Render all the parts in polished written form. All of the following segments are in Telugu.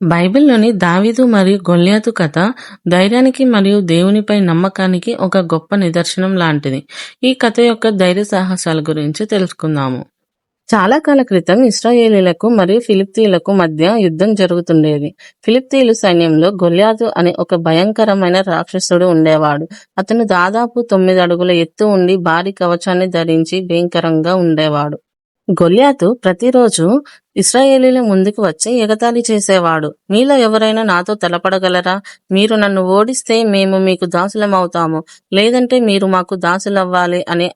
బైబిల్‌లోని దావీదు మరియు గొల్యాతు కథ ధైర్యానికి మరియు దేవునిపై నమ్మకానికి ఒక గొప్ప నిదర్శనం లాంటిది. ఈ కథ యొక్క ధైర్య సాహసాల గురించి తెలుసుకుందాము. చాలా కాల క్రితం ఇశ్రాయేలీయులకు మరియు ఫిలిష్తీయులకు మధ్య యుద్ధం జరుగుతుండేది. ఫిలిష్తీయుల సైన్యంలో గొల్యాతు అనే ఒక భయంకరమైన రాక్షసుడు ఉండేవాడు. అతను దాదాపు 9 అడుగుల ఎత్తు ఉండి భారీ కవచాన్ని ధరించి భయంకరంగా ఉండేవాడు. గొల్యాతు ప్రతిరోజు ఇశ్రాయేలీయుల ముందుకు వచ్చి ఎగతాళి చేసేవాడు. మీలో ఎవరైనా నాతో తలపడగలరా? మీరు నన్ను ఓడిస్తే మేము మీకు దాసులమవుతాము, లేదంటే మీరు మాకు దాసులవ్వాలి అని.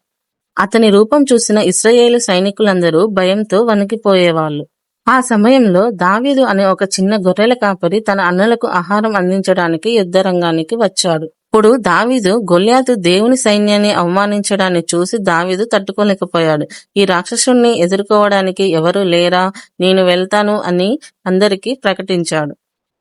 అతని రూపం చూసిన ఇశ్రాయేలు సైనికులందరూ భయంతో వణికిపోయేవాళ్ళు. ఆ సమయంలో దావీదు అనే ఒక చిన్న గొర్రెల కాపరి తన అన్నలకు ఆహారం అందించడానికి యుద్ధరంగానికి వచ్చాడు. ఇప్పుడు దావీదు గొల్యాతు దేవుని సైన్యాన్ని అవమానించడాన్ని చూసి దావీదు తట్టుకోలేకపోయాడు. ఈ రాక్షసుణ్ణి ఎదుర్కోవడానికి ఎవరూ లేరా? నేను వెళ్తాను అని అందరికీ ప్రకటించాడు.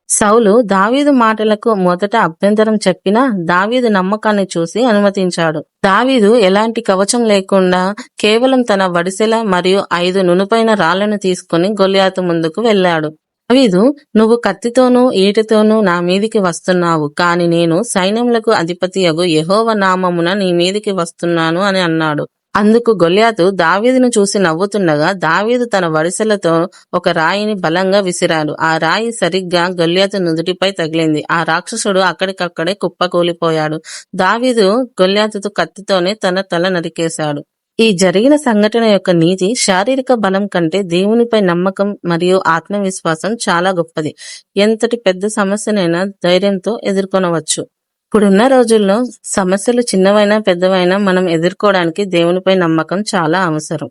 సౌలు దావీదు మాటలకు మొదట అభ్యంతరం చెప్పినా దావీదు నమ్మకాన్ని చూసి అనుమతించాడు. దావీదు ఎలాంటి కవచం లేకుండా కేవలం తన వడిసెల మరియు 5 నునుపైన రాళ్లను తీసుకుని గొల్యాతు ముందుకు వెళ్ళాడు. దావీదు, నువ్వు కత్తితోనూ ఈటెతోనూ నా మీదికి వస్తున్నావు, కాని నేను సైన్యములకు అధిపతియగు యెహోవా నామమున నీ మీదికి వస్తున్నాను అని అన్నాడు. అందుకు గొల్యాతు దావీదును చూసి నవ్వుతుండగా దావీదు తన వడిసెలతో ఒక రాయిని బలంగా విసిరాడు. ఆ రాయి సరిగ్గా గొల్యాతు నుదుటిపై తగిలింది. ఆ రాక్షసుడు అక్కడికక్కడే కుప్పకూలిపోయాడు. దావీదు గొల్యాతుతో కత్తితోనే తన తల నరికేశాడు. ఈ జరిగిన సంఘటన యొక్క నీతి శారీరక బలం కంటే దేవునిపై నమ్మకం మరియు ఆత్మవిశ్వాసం చాలా గొప్పది. ఎంతటి పెద్ద సమస్యనైనా ధైర్యంతో ఎదుర్కొనవచ్చు. ఇప్పుడున్న రోజుల్లో సమస్యలు చిన్నవైనా పెద్దవైనా మనం ఎదుర్కోవడానికి దేవునిపై నమ్మకం చాలా అవసరం.